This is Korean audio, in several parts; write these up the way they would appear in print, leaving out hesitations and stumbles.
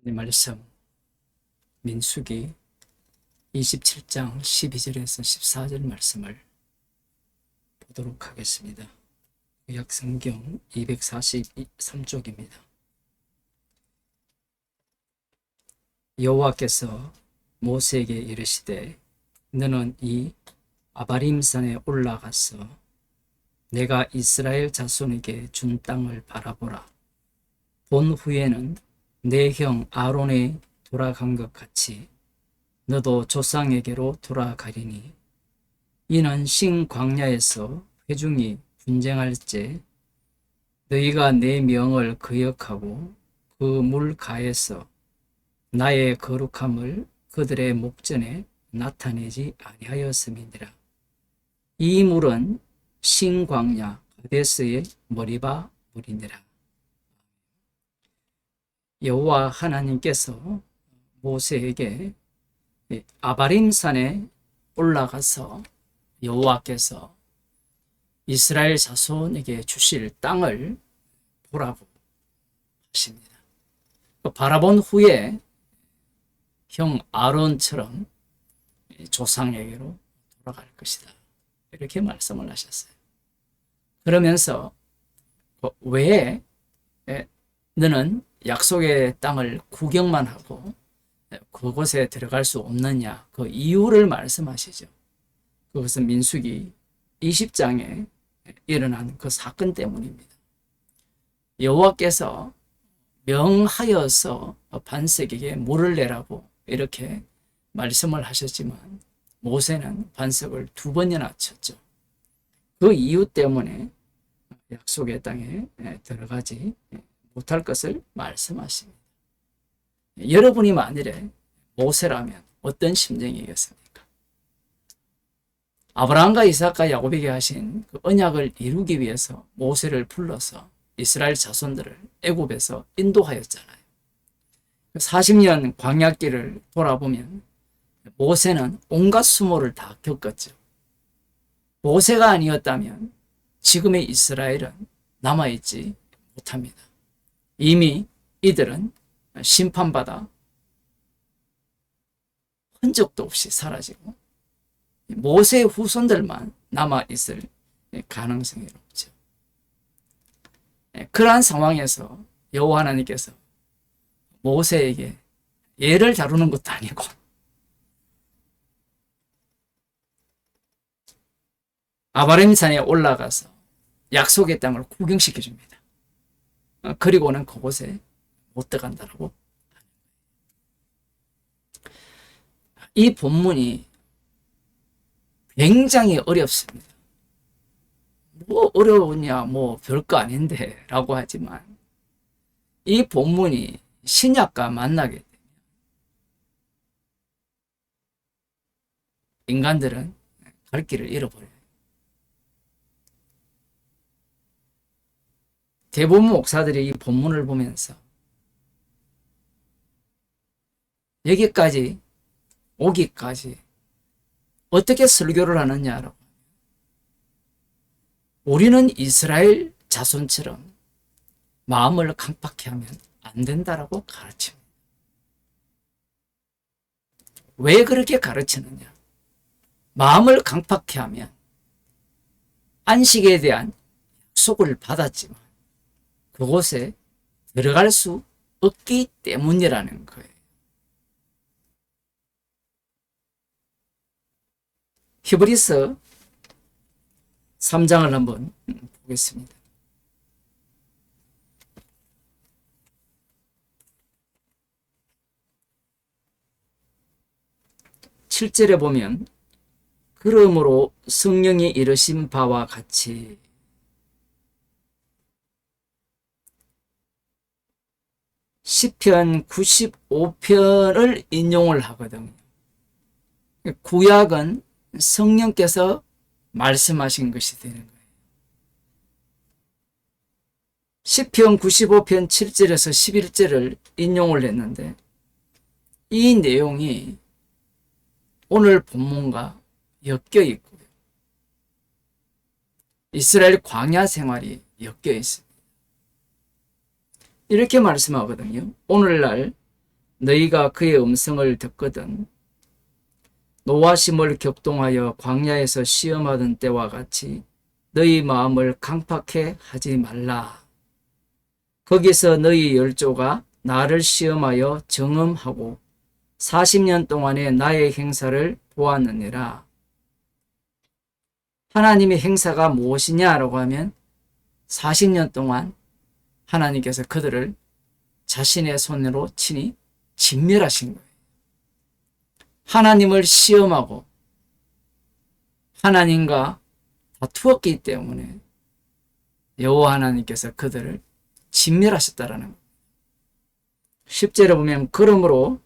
이 말씀 민수기 27장 12절에서 14절 말씀을 보도록 하겠습니다. 구약성경 243쪽입니다. 여호와께서 모세에게 이르시되 너는 이 아바림산에 올라가서 내가 이스라엘 자손에게 준 땅을 바라보라. 본 후에는 내 형 아론이 돌아간 것 같이 너도 조상에게로 돌아가리니 이는 신 광야에서 회중이 분쟁할때 너희가 내 명을 거역하고 그 물가에서 나의 거룩함을 그들의 목전에 나타내지 아니하였음이니라. 이 물은 신 광야 가데스의 머리바 물이니라. 여호와 하나님께서 모세에게 아바림산에 올라가서 여호와께서 이스라엘 자손에게 주실 땅을 보라고 하십니다. 바라본 후에 형 아론처럼 조상에게로 돌아갈 것이다. 이렇게 말씀을 하셨어요. 그러면서 왜 너는 약속의 땅을 구경만 하고 그곳에 들어갈 수 없느냐, 그 이유를 말씀하시죠. 그것은 민수기 20장에 일어난 그 사건 때문입니다. 여호와께서 명하여서 반석에게 물을 내라고 이렇게 말씀을 하셨지만 모세는 반석을 2번이나 쳤죠. 그 이유 때문에 약속의 땅에 들어가지 못할 것을 말씀하십니다. 여러분이 만일에 모세라면 어떤 심정이겠습니까? 아브라함과 이삭과 야곱에게 하신 그 언약을 이루기 위해서 모세를 불러서 이스라엘 자손들을 애굽에서 인도하였잖아요. 40년 광야길을 돌아보면 모세는 온갖 수모를 다 겪었죠. 모세가 아니었다면 지금의 이스라엘은 남아있지 못합니다. 이미 이들은 심판받아 흔적도 없이 사라지고 모세의 후손들만 남아있을 가능성이 높죠. 그러한 상황에서 여호와 하나님께서 모세에게 예를 다루는 것도 아니고 아바림산에 올라가서 약속의 땅을 구경시켜 줍니다. 그리고는 그곳에 못 들어간다라고. 이 본문이 굉장히 어렵습니다. 뭐 어려우냐, 뭐 별거 아닌데 라고 하지만 이 본문이 신약과 만나게 되면 인간들은 갈 길을 잃어버려요. 대부분 목사들이 이 본문을 보면서 여기까지 오기까지 어떻게 설교를 하느냐라고, 우리는 이스라엘 자손처럼 마음을 강팍해 하면 안 된다라고 가르칩니다. 왜 그렇게 가르치느냐? 마음을 강팍해 하면 안식에 대한 약속을 받았지만 그곳에 들어갈 수 없기 때문이라는 거예요. 히브리서 3장을 한번 보겠습니다. 7절에 보면 그러므로 성령이 이르신 바와 같이 시편 95편을 인용을 하거든요. 구약은 성령께서 말씀하신 것이 되는 거예요. 시편 95편 7절에서 11절을 인용을 했는데 이 내용이 오늘 본문과 엮여 있고요. 이스라엘 광야 생활이 엮여 있습니다. 이렇게 말씀하거든요. 오늘날 너희가 그의 음성을 듣거든 노하심을 격동하여 광야에서 시험하던 때와 같이 너희 마음을 강팍해 하지 말라. 거기서 너희 열조가 나를 시험하여 정음하고 40년 동안의 나의 행사를 보았느니라. 하나님의 행사가 무엇이냐라고 하면 40년 동안 하나님께서 그들을 자신의 손으로 친히 진멸하신 거예요. 하나님을 시험하고 하나님과 다투었기 때문에 여호와 하나님께서 그들을 진멸하셨다라는 거예요. 10절에 보면 그러므로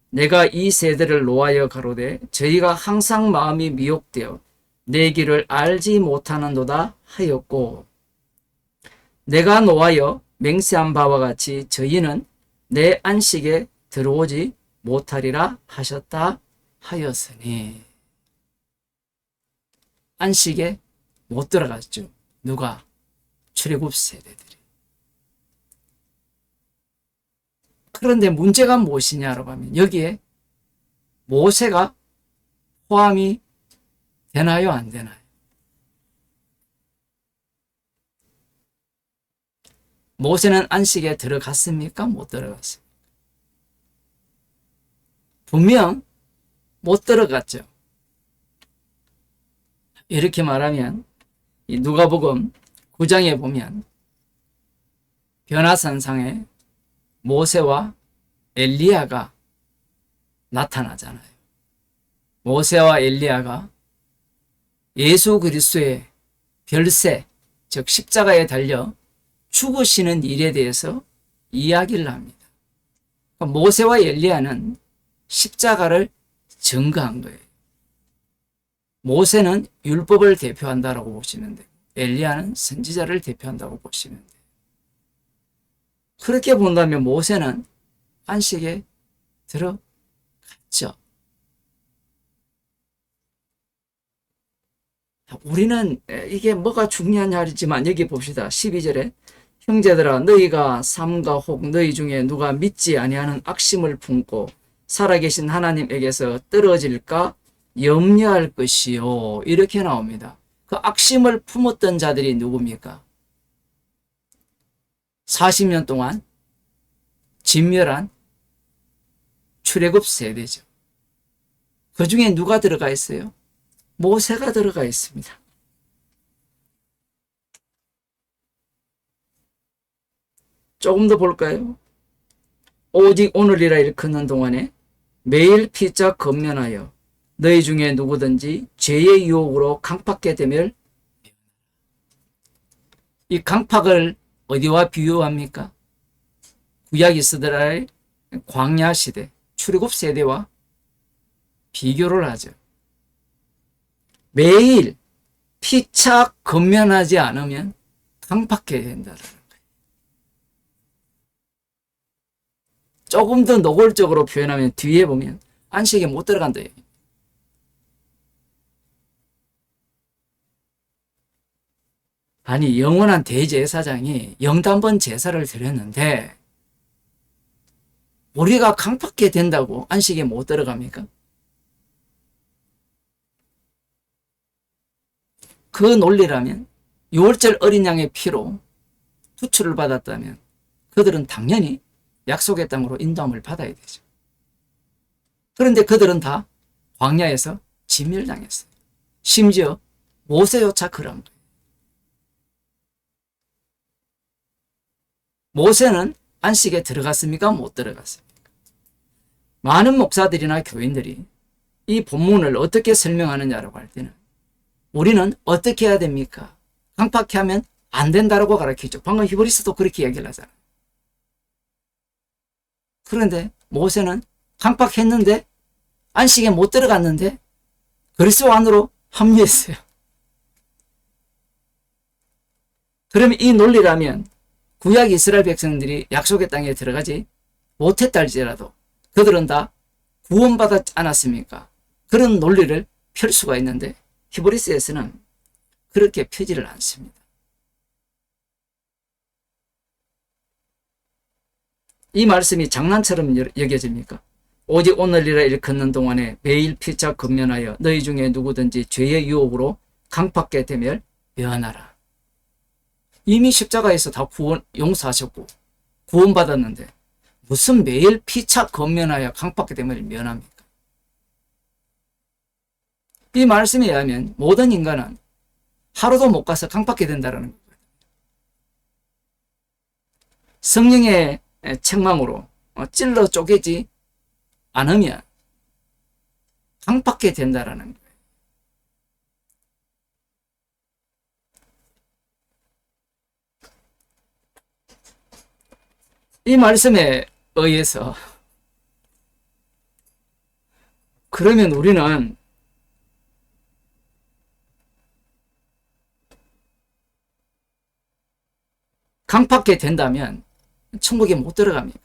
내가 이 세대를 노하여 가로되 저희가 항상 마음이 미혹되어 내 길을 알지 못하는도다 하였고 내가 노하여 맹세한 바와 같이 저희는 내 안식에 들어오지 못하리라 하셨다 하였으니 안식에 못 들어갔죠. 누가? 출애굽 세대들이. 그런데 문제가 무엇이냐라고 하면 여기에 모세가 포함이 되나요? 안 되나요? 모세는 안식에 들어갔습니까? 못 들어갔습니까? 분명 못 들어갔죠. 이렇게 말하면 이 누가복음 9장에 보면 변화산상에 모세와 엘리야가 나타나잖아요. 모세와 엘리야가 예수 그리스도의 별세, 즉 십자가에 달려 죽으시는 일에 대해서 이야기를 합니다. 모세와 엘리야는 십자가를 증거한 거예요. 모세는 율법을 대표한다라고 보시면 돼요. 엘리야는 선지자를 대표한다고 보시면 돼요. 그렇게 본다면 모세는 안식에 들어갔죠. 우리는 이게 뭐가 중요하냐 하지만 여기 봅시다. 12절에 형제들아 너희가 삼가 혹 너희 중에 누가 믿지 아니하는 악심을 품고 살아계신 하나님에게서 떨어질까 염려할 것이요. 이렇게 나옵니다. 그 악심을 품었던 자들이 누굽니까? 40년 동안 진멸한 출애굽 세대죠. 그 중에 누가 들어가 있어요? 모세가 들어가 있습니다. 조금 더 볼까요? 오직 오늘이라 일컫는 동안에 매일 피자 건면하여 너희 중에 누구든지 죄의 유혹으로 강팍게 되면 이 강팍을 어디와 비유합니까? 구약 이스라엘 광야 시대 출애굽 세대와 비교를 하죠. 매일 피차 건면하지 않으면 강팍해야 된다는 거예요. 조금 더 노골적으로 표현하면 뒤에 보면 안식에 못 들어간다. 아니 영원한 대제사장이 영단번 제사를 드렸는데 우리가 강팍해야 된다고 안식에 못 들어갑니까? 그 논리라면 6월절 어린 양의 피로 투출을 받았다면 그들은 당연히 약속의 땅으로 인도함을 받아야 되죠. 그런데 그들은 다 광야에서 진멸당했어요. 심지어 모세조차 그런 거예요. 모세는 안식에 들어갔습니까? 못 들어갔습니까? 많은 목사들이나 교인들이 이 본문을 어떻게 설명하느냐라고 할 때는 우리는 어떻게 해야 됩니까? 강팍해 하면 안 된다라고 가르치죠. 방금 히브리서도 그렇게 얘기를 하잖아요. 그런데 모세는 강팍했는데 안식에 못 들어갔는데 그리스도 안으로 합류했어요. 그러면 이 논리라면 구약 이스라엘 백성들이 약속의 땅에 들어가지 못했다 할지라도 그들은 다 구원받았지 않았습니까? 그런 논리를 펼 수가 있는데 히브리서에서는 그렇게 펴지를 않습니다. 이 말씀이 장난처럼 여겨집니까? 오직 오늘이라 일컫는 동안에 매일 피차 근면하여 너희 중에 누구든지 죄의 유혹으로 강팍게 되면 면하라. 이미 십자가에서 다 구원 용서하셨고 구원받았는데 무슨 매일 피차 근면하여 강팍게 되면 면합니까? 이 말씀에 의하면 모든 인간은 하루도 못 가서 강팍게 된다는 거예요. 성령의 책망으로 찔러 쪼개지 않으면 강팍게 된다는 거예요. 이 말씀에 의해서 그러면 우리는 강팍게 된다면 천국에 못 들어갑니다.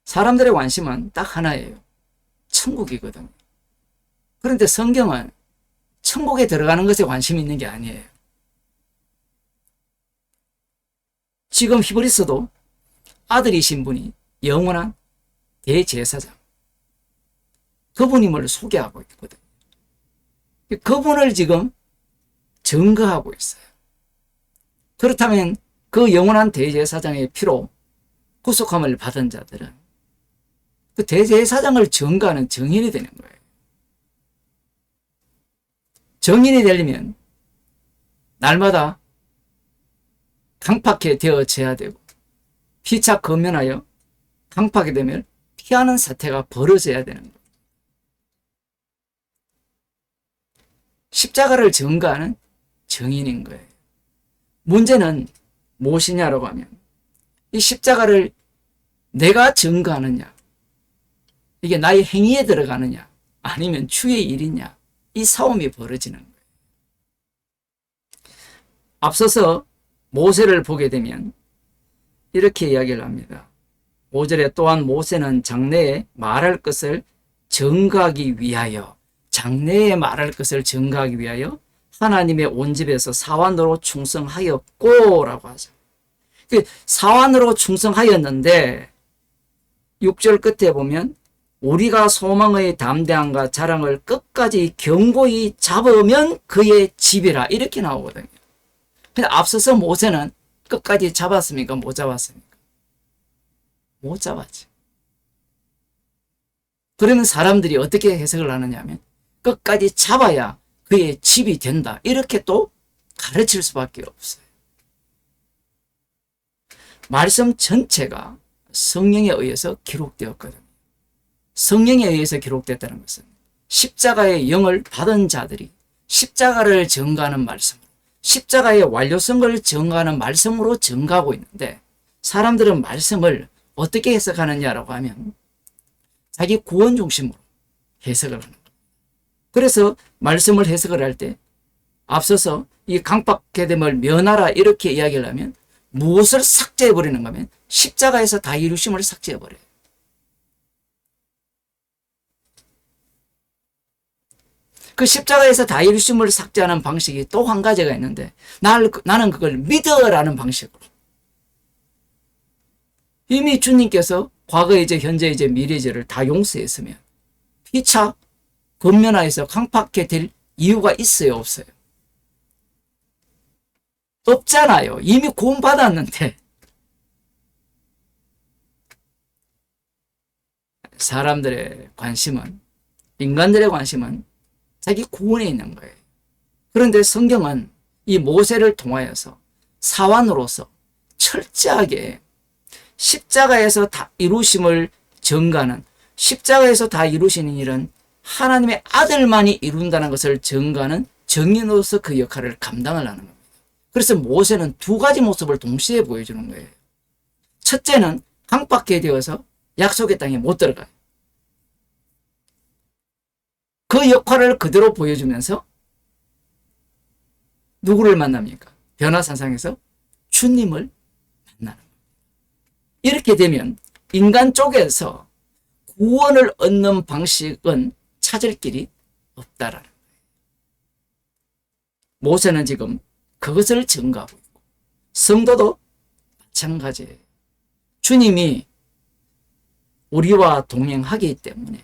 사람들의 관심은 딱 하나예요. 천국이거든요. 그런데 성경은 천국에 들어가는 것에 관심이 있는 게 아니에요. 지금 히브리서도 아들이신 분이 영원한 대제사장, 그분임을 소개하고 있거든요. 그분을 지금 증거하고 있어요. 그렇다면 그 영원한 대제사장의 피로 구속함을 받은 자들은 그 대제사장을 증거하는 증인이 되는 거예요. 증인이 되려면 날마다 강팍게 되어져야 되고 피차 근면하여 강팍게 되면 피하는 사태가 벌어져야 되는 거예요. 십자가를 증거하는 증인인 거예요. 문제는 무엇이냐라고 하면 이 십자가를 내가 증거하느냐, 이게 나의 행위에 들어가느냐 아니면 주의 일이냐, 이 싸움이 벌어지는 거예요. 앞서서 모세를 보게 되면 이렇게 이야기를 합니다. 5절에 또한 모세는 장래에 말할 것을 증거하기 위하여, 장래에 말할 것을 증거하기 위하여 하나님의 온 집에서 사환으로 충성하였고 라고 하죠. 사환으로 충성하였는데 6절 끝에 보면 우리가 소망의 담대함과 자랑을 끝까지 견고히 잡으면 그의 집이라 이렇게 나오거든요. 근데 앞서서 모세는 끝까지 잡았습니까? 못 잡았습니까? 못 잡았지. 그러면 사람들이 어떻게 해석을 하느냐 하면 끝까지 잡아야 그의 집이 된다, 이렇게 또 가르칠 수밖에 없어요. 말씀 전체가 성령에 의해서 기록되었거든요. 성령에 의해서 기록됐다는 것은 십자가의 영을 받은 자들이 십자가를 증거하는 말씀, 십자가의 완료성을 증거하는 말씀으로 증거하고 있는데, 사람들은 말씀을 어떻게 해석하느냐라고 하면 자기 구원 중심으로 해석을 하는 거예요. 그래서 말씀을 해석을 할 때 앞서서 이 강팍게 됨을 면하라 이렇게 이야기를 하면 무엇을 삭제해버리는가 하면 십자가에서 다 이루심을 삭제해버려요. 그 십자가에서 다 이루심을 삭제하는 방식이 또 한 가지가 있는데 나는 그걸 믿어라는 방식으로, 이미 주님께서 과거 이제 현재 이제 미래 죄를 다 용서했으면 피차 근면하여서 강팍게 될 이유가 있어요, 없어요? 없잖아요. 이미 구원받았는데. 사람들의 관심은, 인간들의 관심은 자기 구원에 있는 거예요. 그런데 성경은 이 모세를 통하여서 사환으로서 철저하게 십자가에서 다 이루심을 증거하는, 십자가에서 다 이루시는 일은 하나님의 아들만이 이룬다는 것을 증거하는 증인으로서 그 역할을 감당을 하는 겁니다. 그래서 모세는 두 가지 모습을 동시에 보여주는 거예요. 첫째는 강팍게 되어서 약속의 땅에 못 들어가요. 그 역할을 그대로 보여주면서 누구를 만납니까? 변화산상에서 주님을 만나는 겁니다. 이렇게 되면 인간 쪽에서 구원을 얻는 방식은 찾을 길이 없다라는 거예요. 모세는 지금 그것을 증거하고 있고, 성도도 마찬가지예요. 주님이 우리와 동행하기 때문에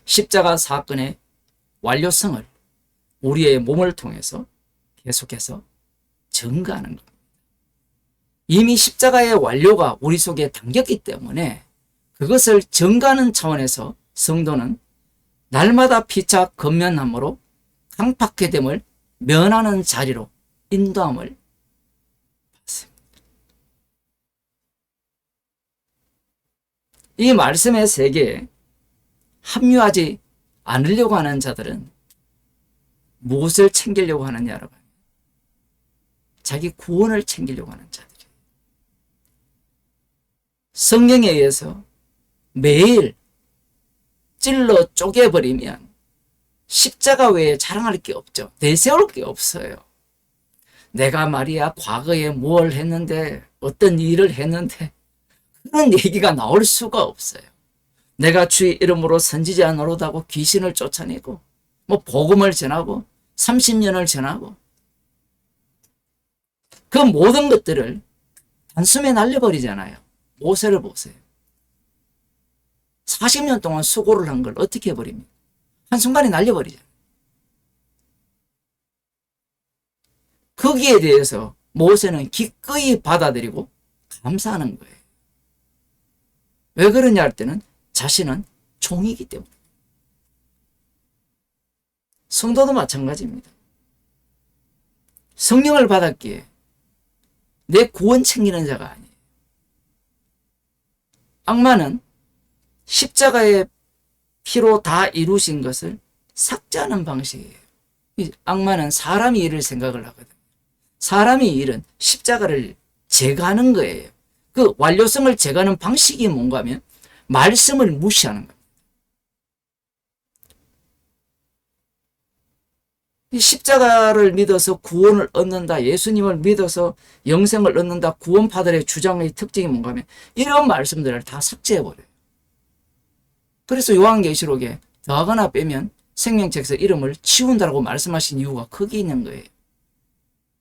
십자가 사건의 완료성을 우리의 몸을 통해서 계속해서 증거하는 겁니다. 이미 십자가의 완료가 우리 속에 담겼기 때문에 그것을 증거하는 차원에서 성도는 날마다 피차 건면함으로 강팍해 됨을 면하는 자리로 인도함을 받습니다. 이 말씀의 세계에 합류하지 않으려고 하는 자들은 무엇을 챙기려고 하느냐라고 하면 자기 구원을 챙기려고 하는 자들이에요. 성령에 의해서 매일 찔러 쪼개버리면 십자가 외에 자랑할 게 없죠. 내세울 게 없어요. 내가 말이야 과거에 뭘 했는데 어떤 일을 했는데 그런 얘기가 나올 수가 없어요. 내가 주의 이름으로 선지자 노릇하고 귀신을 쫓아내고 뭐 복음을 전하고 30년을 전하고 그 모든 것들을 단숨에 날려버리잖아요. 모세를 보세요. 40년 동안 수고를 한 걸 어떻게 해버립니까? 한순간에 날려버리잖아요. 거기에 대해서 모세는 기꺼이 받아들이고 감사하는 거예요. 왜 그러냐 할 때는 자신은 종이기 때문에. 성도도 마찬가지입니다. 성령을 받았기에 내 구원 챙기는 자가 아니에요. 악마는 십자가의 피로 다 이루신 것을 삭제하는 방식이에요. 악마는 사람이 일을 생각을 하거든요. 사람이 일은 십자가를 제거하는 거예요. 그 완료성을 제거하는 방식이 뭔가 하면 말씀을 무시하는 겁니다. 이 십자가를 믿어서 구원을 얻는다, 예수님을 믿어서 영생을 얻는다, 구원파들의 주장의 특징이 뭔가 하면 이런 말씀들을 다 삭제해버려요. 그래서 요한계시록에 더하거나 빼면 생명책에서 이름을 치운다라고 말씀하신 이유가 거기 있는 거예요.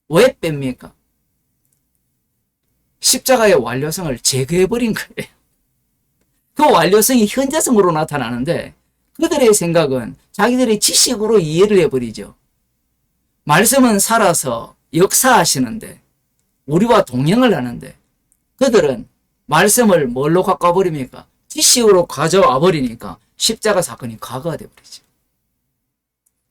왜 뺍니까? 십자가의 완료성을 제거해버린 거예요. 그 완료성이 현재성으로 나타나는데 그들의 생각은 자기들의 지식으로 이해를 해버리죠. 말씀은 살아서 역사하시는데 우리와 동행을 하는데 그들은 말씀을 뭘로 바꿔버립니까? 지식으로 가져와 버리니까 십자가 사건이 과거가 되어버리죠.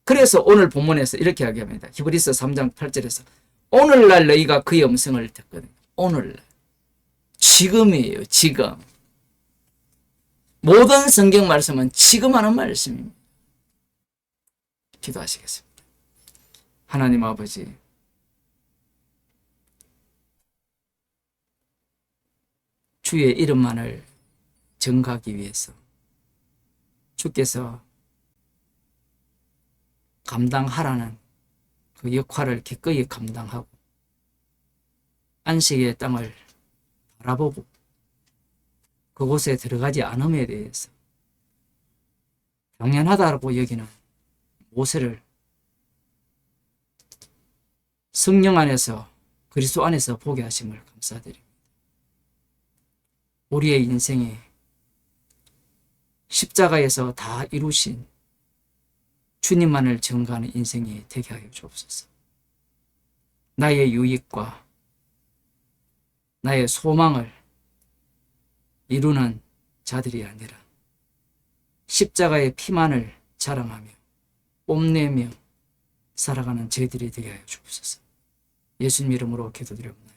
그래서 오늘 본문에서 이렇게 이야기합니다. 히브리서 3장 8절에서 오늘날 너희가 그의 음성을 듣거든요. 오늘날. 지금이에요. 지금. 모든 성경 말씀은 지금 하는 말씀입니다. 기도하시겠습니다. 하나님 아버지, 주의 이름만을 증거하기 위해서 주께서 감당하라는 그 역할을 기꺼이 감당하고 안식의 땅을 바라보고 그곳에 들어가지 않음에 대해서 당연하다고 여기는 모세를 성령 안에서 그리스도 안에서 보게 하심을 감사드립니다. 우리의 인생이 십자가에서 다 이루신 주님만을 증거하는 인생이 되게 하여 주옵소서. 나의 유익과 나의 소망을 이루는 자들이 아니라 십자가의 피만을 자랑하며 뽐내며 살아가는 저희들이 되게 하여 주옵소서. 예수님 이름으로 기도드립니다.